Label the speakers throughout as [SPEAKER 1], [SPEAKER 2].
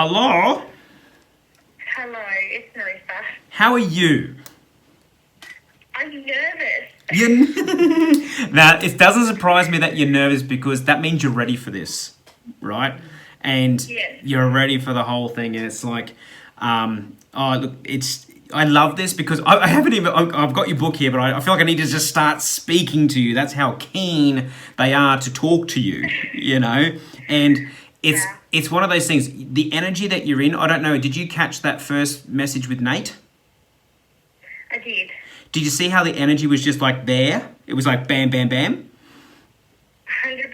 [SPEAKER 1] Hello?
[SPEAKER 2] Hello, it's Marissa.
[SPEAKER 1] How are you?
[SPEAKER 2] I'm nervous.
[SPEAKER 1] Now, it doesn't surprise me that you're nervous because that means you're ready for this, right? And
[SPEAKER 2] Yes.
[SPEAKER 1] you're ready for the whole thing. And it's like, oh, look, I love this because I haven't even, I've got your book here, but I feel like I need to just start speaking to you. That's how keen they are to talk to you, you know? And it's,
[SPEAKER 2] Yeah.
[SPEAKER 1] it's one of those things, the energy that you're in, I don't know, did you catch that first message with Nate?
[SPEAKER 2] I did.
[SPEAKER 1] Did you see how the energy was just like there? It was like bam, bam, bam.
[SPEAKER 2] 100%.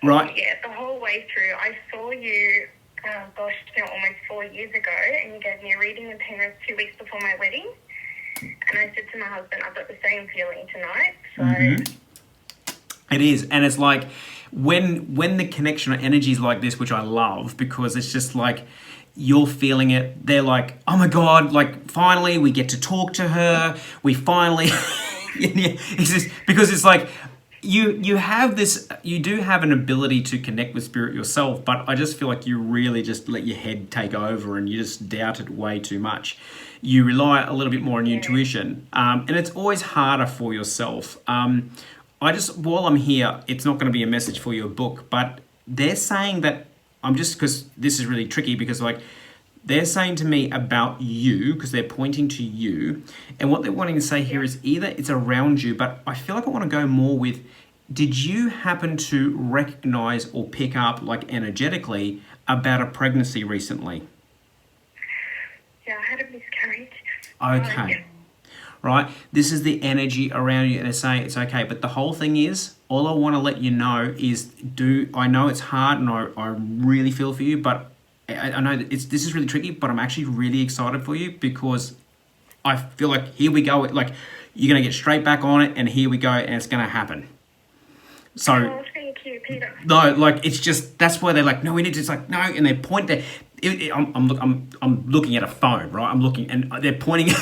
[SPEAKER 1] Right.
[SPEAKER 2] Yeah, the whole way through. I saw you, almost 4 years ago, and you gave me a reading in Penrith 2 weeks before my wedding. And I said to my husband, I've got the same feeling tonight. So,
[SPEAKER 1] It is, and it's like when the connection or energy is like this, which I love because it's just like you're feeling it. They're like, oh my god, like finally we get to talk to her. We finally, yeah, it's just because it's like you have this, you do have an ability to connect with spirit yourself, but I just feel like you really just let your head take over and you just doubt it way too much. You rely a little bit more on your intuition, and it's always harder for yourself. While I'm here, it's not going to be a message for your book, but they're saying that because this is really tricky because like they're saying to me about you because they're pointing to you, and what they're wanting to say here is either it's around you, but I feel like I want to go more with, did you happen to recognize or pick up like energetically about a pregnancy recently?
[SPEAKER 2] yeah, I had a miscarriage.
[SPEAKER 1] Okay. Right? This is the energy around you, and they're saying it's okay. But the whole thing is, all I want to let you know is, I know it's hard, and I really feel for you, but I know that this is really tricky. But I'm actually really excited for you because I feel like here we go. Like you're gonna get straight back on it, and here we go, and it's gonna happen. So.
[SPEAKER 2] Oh, thank you, Peter.
[SPEAKER 1] No, like it's just that's why they're like, no, we need to. It's like no, and they point there. I'm looking at a phone, right? I'm looking, and they're pointing.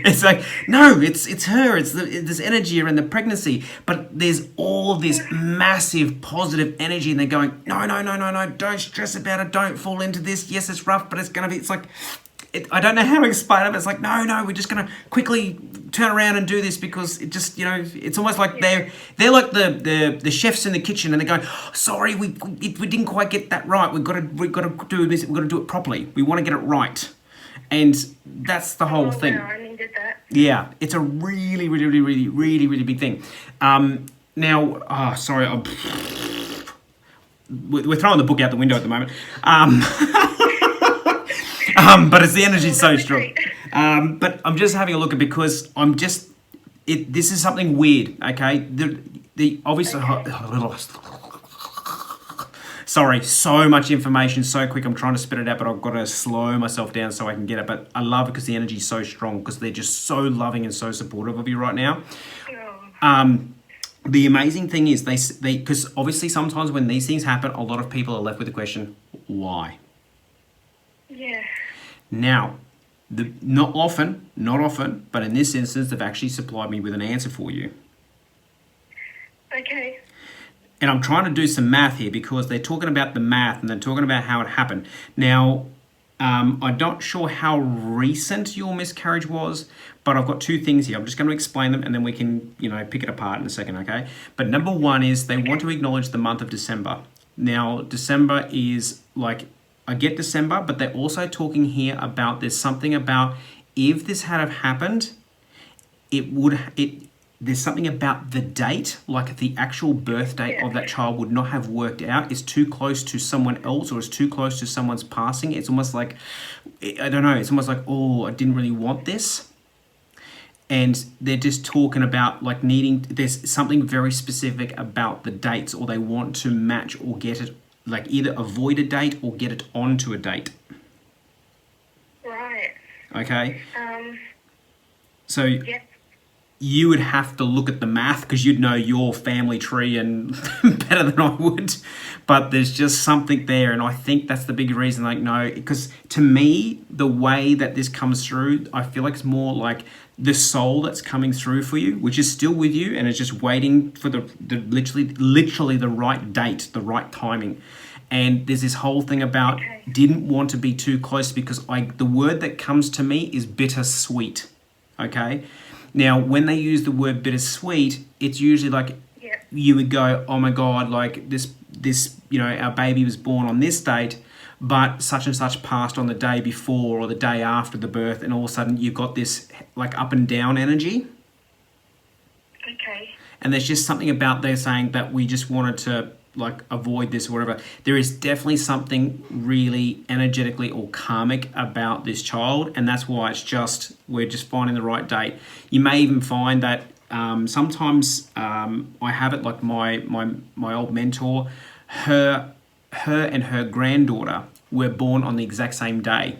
[SPEAKER 1] It's like no, it's her. It's this energy around the pregnancy, but there's all this massive positive energy, and they're going, no, no, no, no, no, don't stress about it. Don't fall into this. Yes, it's rough, but it's gonna be. It's like. I don't know how to explain it, but it's like, no, we're just going to quickly turn around and do this because it just, it's almost like they're like the chefs in the kitchen and they're going, oh, sorry, we didn't quite get that right. We've got to do this. We've got to do it properly. We want to get it right. And that's the whole thing.
[SPEAKER 2] Wow, I needed that.
[SPEAKER 1] Yeah, it's a really, really, really, really, really, really big thing. Now, sorry, we're throwing the book out the window at the moment. But it's the energy so strong. But I'm just having a look at because this is something weird, okay? The obviously, sorry, so much information, so quick. I'm trying to spit it out, but I've got to slow myself down so I can get it. But I love it because the energy is so strong because they're just so loving and so supportive of you right now. The amazing thing is they because obviously sometimes when these things happen, a lot of people are left with the question, why?
[SPEAKER 2] Yeah.
[SPEAKER 1] Now, not often, but in this instance, they've actually supplied me with an answer for you.
[SPEAKER 2] Okay.
[SPEAKER 1] And I'm trying to do some math here because they're talking about the math and they're talking about how it happened. Now, I'm not sure how recent your miscarriage was, but I've got two things here. I'm just going to explain them and then we can, pick it apart in a second, okay? But number one is they want to acknowledge the month of December. Now, December is like... I get December, but they're also talking here about there's something about if this had have happened, there's something about the date, like the actual birth date of that child would not have worked out. It's too close to someone else or it's too close to someone's passing. It's almost like, I don't know, it's almost like, oh, I didn't really want this. And they're just talking about like there's something very specific about the dates or they want to match or get it, like either avoid a date or get it onto a date.
[SPEAKER 2] Right.
[SPEAKER 1] Okay? So
[SPEAKER 2] Yeah.
[SPEAKER 1] you would have to look at the math because you'd know your family tree and better than I would. But there's just something there. And I think that's the big reason, like, no, because to me, the way that this comes through, I feel like it's more like the soul that's coming through for you, which is still with you and is just waiting for the literally the right date, the right timing. And there's this whole thing about didn't want to be too close because the word that comes to me is bittersweet. Okay? Now, when they use the word bittersweet, it's usually like you would go, oh my God, like this, our baby was born on this date, but such and such passed on the day before or the day after the birth, and all of a sudden you've got this like up and down energy.
[SPEAKER 2] Okay.
[SPEAKER 1] And there's just something about they're saying that we just wanted to like avoid this or whatever. There is definitely something really energetically or karmic about this child, and that's why we're just finding the right date. You may even find that sometimes I have it like my old mentor, her and her granddaughter were born on the exact same day.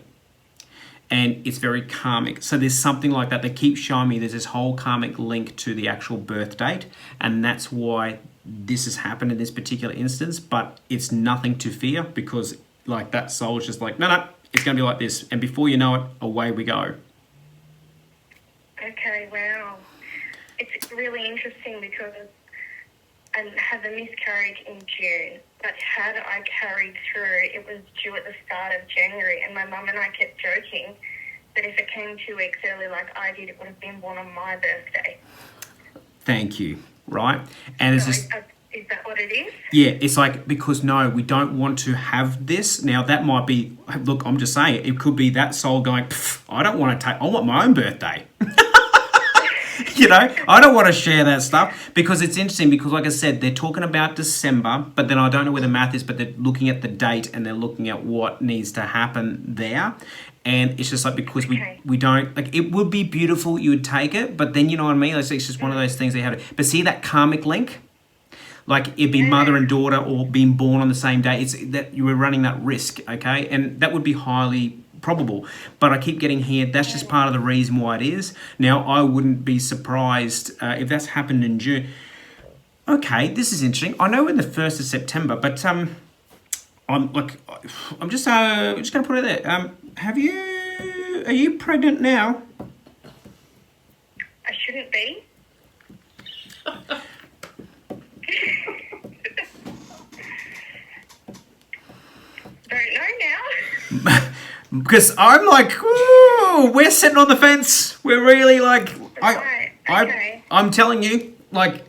[SPEAKER 1] And it's very karmic. So there's something like that. They keep showing me there's this whole karmic link to the actual birth date. And that's why this has happened in this particular instance. But it's nothing to fear because like that soul's just like, no, it's going to be like this. And before you know it, away we go.
[SPEAKER 2] Okay, wow. It's really interesting because I had a miscarriage in June, but had I carried through, it was due at the start of January, and my mum and I kept joking that if it came 2 weeks early like I did, it would have been born on my birthday.
[SPEAKER 1] Thank you, right? And it's just...
[SPEAKER 2] Is that what it is?
[SPEAKER 1] Yeah, it's like, because no, we don't want to have this. Now, that might be, look, I'm just saying, it could be that soul going, I don't want to I want my own birthday. I don't want to share that stuff because it's interesting because, like I said, they're talking about December, but then I don't know where the math is, but they're looking at the date and they're looking at what needs to happen there. And it's just like, because we don't, like, it would be beautiful, you would take it, but then, you know what I mean? It's just one of those things they have. But see that karmic link? Like it'd be mother and daughter or being born on the same day. It's that you were running that risk, okay? And that would be highly probable. But I keep getting here, that's just part of the reason why it is. Now, I wouldn't be surprised if that's happened in June. Okay, this is interesting. I know we're the 1st of September, but I'm just going to put it there. Are you pregnant now?
[SPEAKER 2] I shouldn't be. Don't know now.
[SPEAKER 1] Because I'm like, ooh, we're sitting on the fence. We're really like, I'm telling you, like,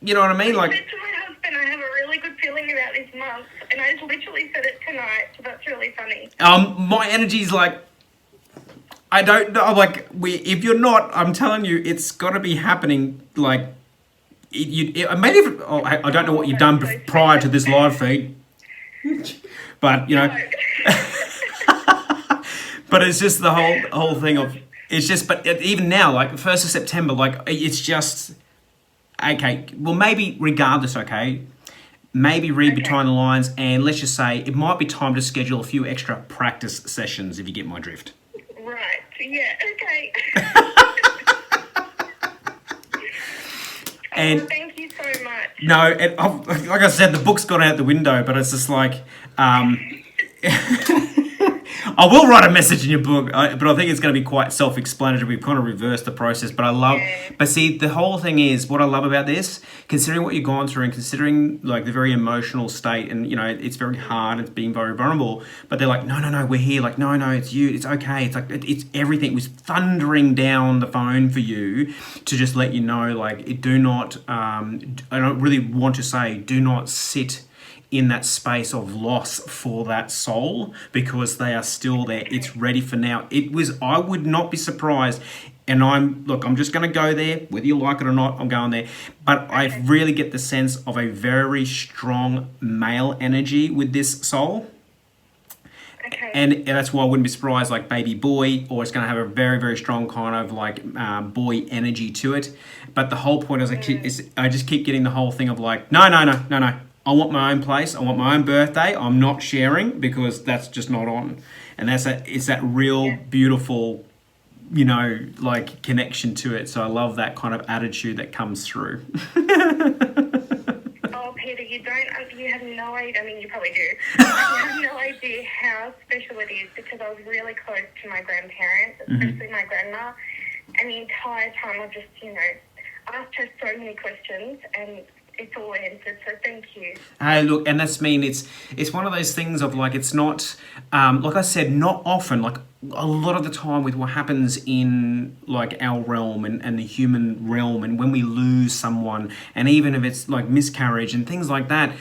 [SPEAKER 1] you know what I mean?
[SPEAKER 2] I
[SPEAKER 1] like,
[SPEAKER 2] said to my husband, I have a really good feeling about this month, and I literally said it tonight, so that's really funny.
[SPEAKER 1] My energy's like, I don't know, like, if you're not, I'm telling you, it's got to be happening, like, maybe I don't know what you've done prior to this live feed, but, you know, but it's just the whole thing of, it's just, but even now, like, 1st of September, like, it's just, okay, well, maybe regardless, okay, maybe read between the lines, and let's just say it might be time to schedule a few extra practice sessions, if you get my drift.
[SPEAKER 2] Right, yeah, okay.
[SPEAKER 1] And
[SPEAKER 2] thank you so much.
[SPEAKER 1] no, like I said, the book's gone out the window, but it's just like, I will write a message in your book, but I think it's going to be quite self-explanatory. We've kind of reversed the process, but but see, the whole thing is, what I love about this, considering what you've gone through and considering like the very emotional state, and you know, it's very hard, it's being very vulnerable, but they're like, no, we're here, like, no, it's you, it's okay, it's like, it's everything. It was thundering down the phone for you to just let you know, like, do not, I don't really want to say, do not sit in that space of loss for that soul, because they are still there. It's ready for now. I would not be surprised, and I'm just going to go there, whether you like it or not, I'm going there, but I really get the sense of a very strong male energy with this soul. Okay. And that's why I wouldn't be surprised, like baby boy, or it's going to have a very, very strong kind of like boy energy to it. But the whole point is I just keep getting the whole thing of like, no. I want my own place. I want my own birthday. I'm not sharing because that's just not on. And it's that real beautiful, you know, like connection to it. So I love that kind of attitude that comes through.
[SPEAKER 2] Oh, Peter, you have no idea. I mean, you probably do. You have no idea how special it is, because I was really close to my grandparents, especially my grandma. And the entire time I just, you know, asked her so many questions, and it's all answered. So thank you.
[SPEAKER 1] Hey, look, and that's mean it's one of those things of like it's not like I said, not often. Like a lot of the time with what happens in like our realm and the human realm, and when we lose someone, and even if it's like miscarriage and things like that,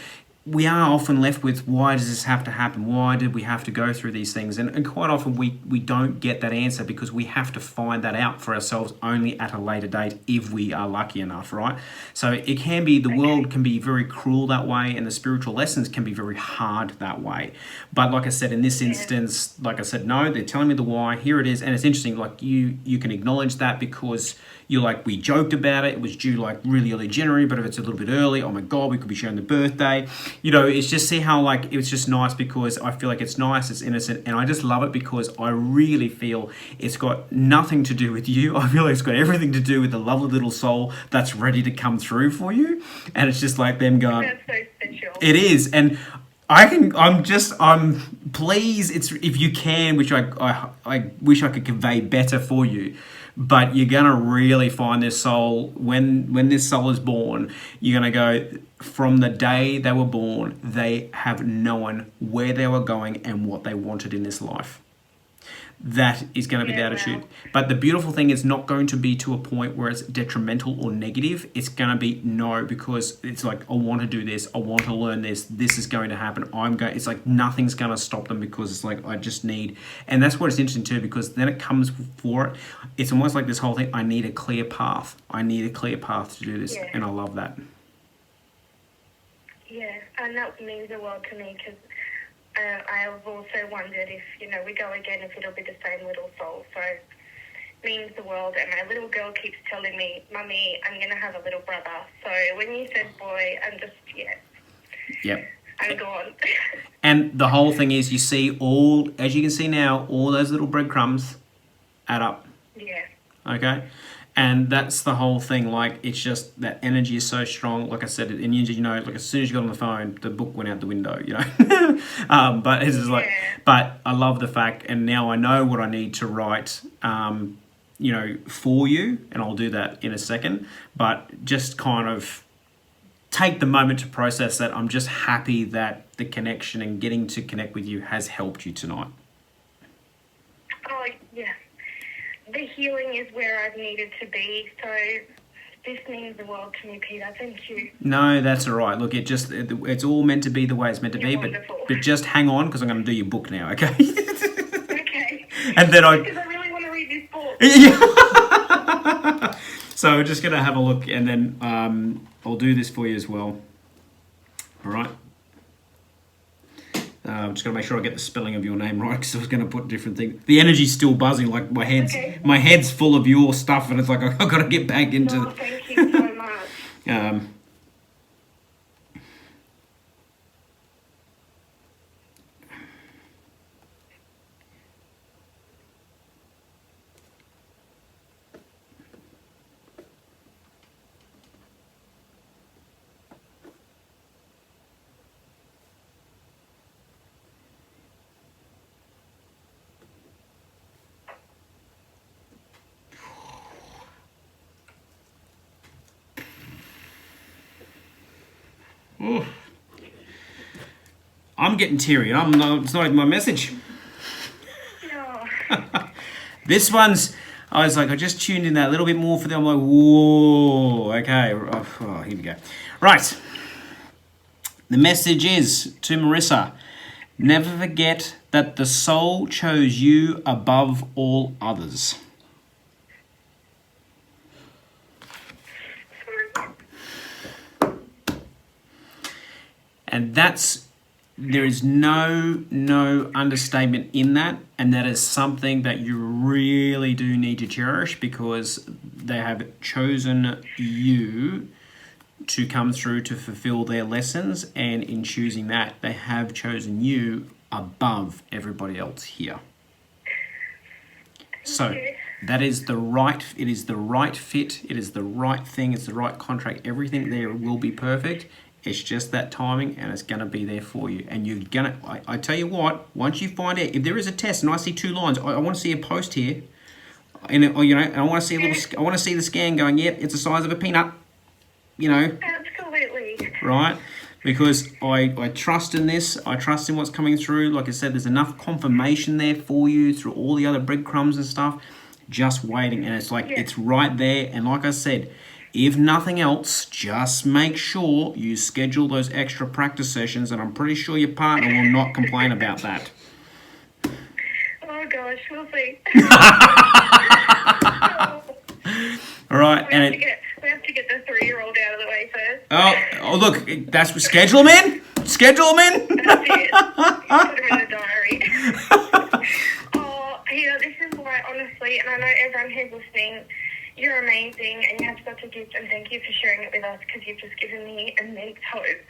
[SPEAKER 1] we are often left with why does this have to happen? Why did we have to go through these things? And quite often we don't get that answer because we have to find that out for ourselves only at a later date if we are lucky enough, right? So it can be, the world can be very cruel that way, and the spiritual lessons can be very hard that way. But like I said, in this instance, like I said, no, they're telling me the why, here it is. And it's interesting, like you can acknowledge that because you're like, we joked about it. It was due like really early January, but if it's a little bit early, oh my God, we could be sharing the birthday. You know, it's just see how like, it was just nice because I feel like it's nice, it's innocent. And I just love it because I really feel it's got nothing to do with you. I feel like it's got everything to do with the lovely little soul that's ready to come through for you. And it's just like them going,
[SPEAKER 2] That's so special.
[SPEAKER 1] it is. And I'm pleased it's, if you can, which I wish I could convey better for you. But you're gonna really find this soul when this soul is born. You're gonna go from the day they were born. They have known where they were going and what they wanted in this life. That is going to be the attitude. Wow. But the beautiful thing is not going to be to a point where it's detrimental or negative. It's going to be no, because it's like, I want to do this. I want to learn this. This is going to happen. It's like nothing's going to stop them because it's like, I just need, and that's what it's interesting too, because then it comes for it. It's almost like this whole thing. I need a clear path. I need a clear path to do this. Yeah. And I love that.
[SPEAKER 2] Yeah. And that means the world to me because I've also wondered if, we go again, if it'll be the same little soul. So it means the world. And my little girl keeps telling me, Mummy, I'm going to have a little brother. So when you said boy, I'm just,
[SPEAKER 1] Yep.
[SPEAKER 2] I'm gone.
[SPEAKER 1] And the whole thing is, you see all, as you can see now, all those little breadcrumbs add up.
[SPEAKER 2] Yeah.
[SPEAKER 1] Okay? And that's the whole thing. Like, it's just that energy is so strong. Like I said, and like as soon as you got on the phone, the book went out the window, but it's just like, but I love the fact, and now I know what I need to write, for you, and I'll do that in a second. But just kind of take the moment to process that. I'm just happy that the connection and getting to connect with you has helped you tonight.
[SPEAKER 2] Oh, yeah. The healing is where I've needed to be, so this means the world to me, Peter. Thank you.
[SPEAKER 1] No, that's all right. Look, it's all meant to be the way it's meant to be, but just hang on, because I'm going to do your book now, okay?
[SPEAKER 2] Okay.
[SPEAKER 1] And then
[SPEAKER 2] because I really want to read this book.
[SPEAKER 1] Yeah. So we're just going to have a look, and then I'll do this for you as well. All right. I'm just going to make sure I get the spelling of your name right, because I was going to put different things. The energy's still buzzing, like my head's full of your stuff, and it's like I've got to get back into.
[SPEAKER 2] No, thank you so much.
[SPEAKER 1] Ooh. I'm getting teary. It's not even my message.
[SPEAKER 2] No.
[SPEAKER 1] This one's, I was like, I just tuned in that a little bit more for them. I'm like, whoa, okay. Oh, here we go. Right. The message is to Marissa, never forget that the soul chose you above all others. And there is no understatement in that, and that is something that you really do need to cherish, because they have chosen you to come through to fulfill their lessons, and in choosing that, they have chosen you above everybody else here. So that is it is the right fit, it is the right thing, it's the right contract, everything there will be perfect. It's just that timing, and it's going to be there for you. And you're going to, I tell you what, once you find out, if there is a test and I see 2 lines, I want to see a post here. And, and I want to see I want to see the scan going, yep, it's the size of a peanut,
[SPEAKER 2] Absolutely.
[SPEAKER 1] right? Because I trust in this. I trust in what's coming through. Like I said, there's enough confirmation there for you through all the other breadcrumbs and stuff. Just waiting. And it's like, it's right there. And like I said, if nothing else, just make sure you schedule those extra practice sessions. And I'm pretty sure your partner will not complain about that.
[SPEAKER 2] Oh gosh, we'll see.
[SPEAKER 1] All right.
[SPEAKER 2] We have to get the 3-year-old out of the way first.
[SPEAKER 1] Oh, look, that's schedule them in. Schedule them in.
[SPEAKER 2] That's it. Put them in the diary. Oh, Peter, this is why, honestly, and I know everyone who's listening, you're amazing and you have such a gift, and thank you for sharing it with us because you've just given me immense hope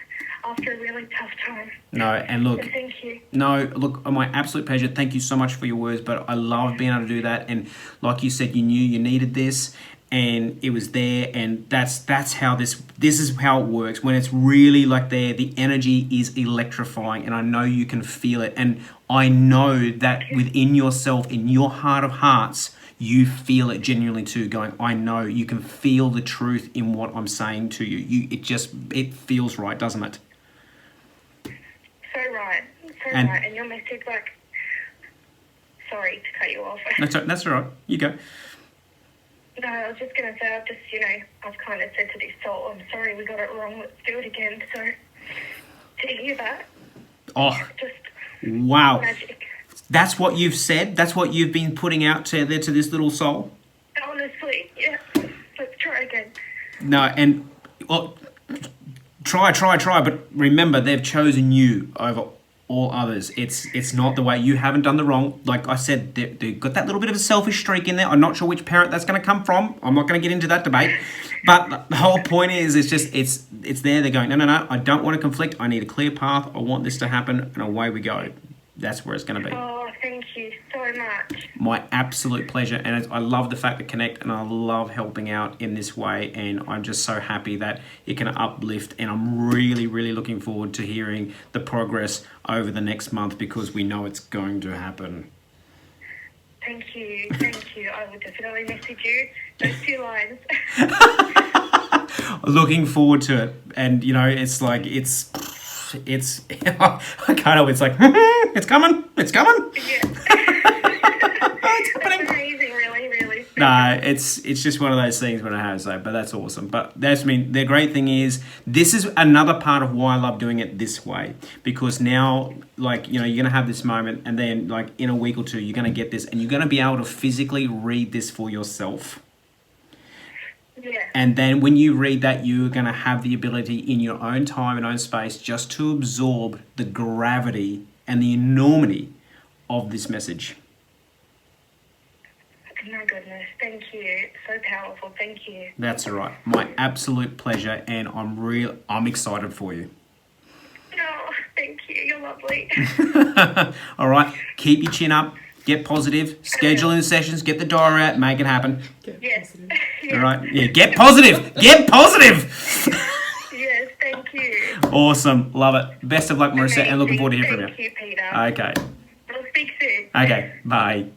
[SPEAKER 2] after a really tough time.
[SPEAKER 1] No, and look.
[SPEAKER 2] So thank you.
[SPEAKER 1] No, look, my absolute pleasure. Thank you so much for your words, but I love being able to do that. And like you said, you knew you needed this, and it was there, and that's how this is how it works. When it's really like there, the energy is electrifying, and I know you can feel it. And I know that within yourself, in your heart of hearts, you feel it genuinely too, going, I know, you can feel the truth in what I'm saying to you. It feels right, doesn't it?
[SPEAKER 2] So right. And your message, like, sorry to cut you off.
[SPEAKER 1] That's all right. You go.
[SPEAKER 2] No, I was just going to say, I've kind of said to this soul, I'm sorry, we got it wrong, let's do it again. So to hear that, just
[SPEAKER 1] wow.
[SPEAKER 2] magic.
[SPEAKER 1] That's what you've said? That's what you've been putting out there to this little soul?
[SPEAKER 2] Honestly, yeah. Let's try again.
[SPEAKER 1] No, and try, but remember, they've chosen you over all others. It's not the way. You haven't done the wrong. Like I said, they've got that little bit of a selfish streak in there. I'm not sure which parent that's going to come from. I'm not going to get into that debate. But the whole point is, it's there. They're going, no, I don't want to conflict. I need a clear path. I want this to happen, and away we go. That's where it's going to be.
[SPEAKER 2] Oh, thank you so much.
[SPEAKER 1] My absolute pleasure. And I love the fact that Connect, and I love helping out in this way. And I'm just so happy that it can uplift. And I'm really, really looking forward to hearing the progress over the next month, because we know it's going to happen.
[SPEAKER 2] Thank you. I will definitely message you those 2 lines.
[SPEAKER 1] Looking forward to it. And, it's like, it's I can't help it. It's like, it's coming.
[SPEAKER 2] Yeah.
[SPEAKER 1] It's happening.
[SPEAKER 2] That's amazing, really.
[SPEAKER 1] No, it's just one of those things when I have to say, but that's awesome. But the great thing is, this is another part of why I love doing it this way, because now, like, you're going to have this moment, and then, like, in a week or two, you're going to get this, and you're going to be able to physically read this for yourself.
[SPEAKER 2] Yeah.
[SPEAKER 1] And then when you read that, you're going to have the ability in your own time and own space just to absorb the gravity and the enormity of this message.
[SPEAKER 2] My goodness, thank you. So powerful, thank you.
[SPEAKER 1] That's all right. My absolute pleasure, and I'm excited for you.
[SPEAKER 2] Oh, thank you. You're lovely.
[SPEAKER 1] All right. Keep your chin up. Get positive. Schedule in the sessions. Get the diary out. Make it happen.
[SPEAKER 2] Yes.
[SPEAKER 1] All right. Yeah. Get positive. Get positive.
[SPEAKER 2] Yes. Thank you.
[SPEAKER 1] Awesome. Love it. Best of luck, Marissa, and looking forward to hearing from you.
[SPEAKER 2] Thank you, Peter.
[SPEAKER 1] Okay.
[SPEAKER 2] We'll speak soon.
[SPEAKER 1] Okay. Bye.